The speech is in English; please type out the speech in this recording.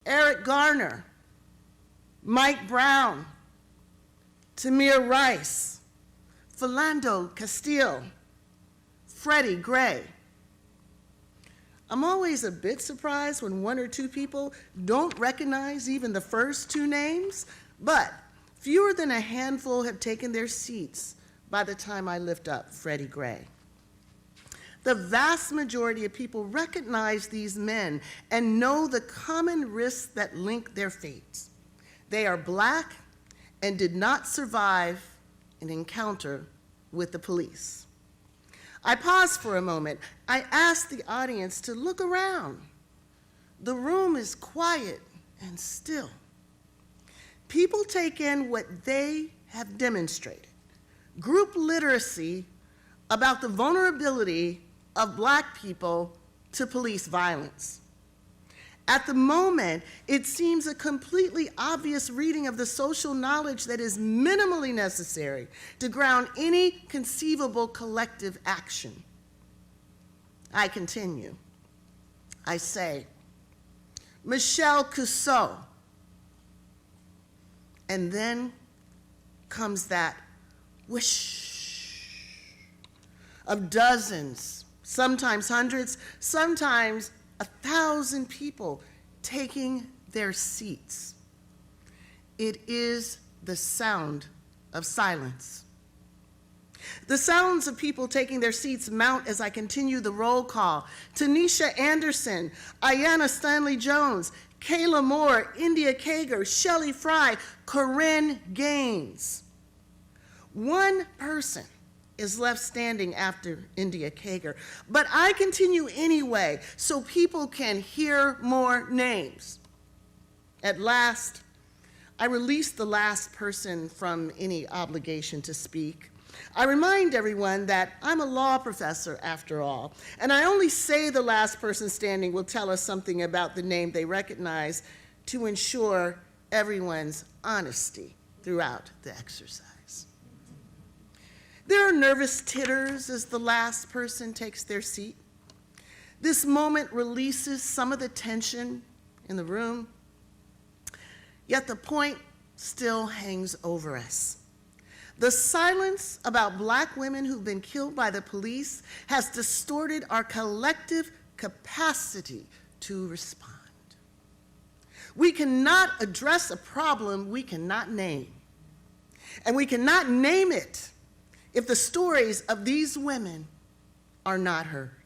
Eric Garner, Mike Brown, Tamir Rice, Philando Castile, Freddie Gray. I'm always a bit surprised when one or two people don't recognize even the first two names, but fewer than a handful have taken their seats by the time I lift up Freddie Gray. The vast majority of people recognize these men and know the common risks that link their fates. They are Black and did not survive an encounter with the police. I pause for a moment. I ask the audience to look around. The room is quiet and still. People take in what they have demonstrated. Group literacy about the vulnerability of Black people to police violence. At the moment, it seems a completely obvious reading of the social knowledge that is minimally necessary to ground any conceivable collective action. I continue. I say, Michelle Cusseau. And then comes that whoosh of dozens, sometimes hundreds, sometimes 1,000 people taking their seats. It is the sound of silence. The sounds of people taking their seats mount as I continue the roll call. Tanisha Anderson, Ayanna Stanley Jones, Kayla Moore, India Kager, Shelley Fry, Corinne Gaines. One person is left standing after India Kager, but I continue anyway so people can hear more names. At last, I release the last person from any obligation to speak. I remind everyone that I'm a law professor after all, and I only say the last person standing will tell us something about the name they recognize to ensure everyone's honesty throughout the exercise. There are nervous titters as the last person takes their seat. This moment releases some of the tension in the room, yet the point still hangs over us. The silence about Black women who've been killed by the police has distorted our collective capacity to respond. We cannot address a problem we cannot name. And we cannot name it if the stories of these women are not heard.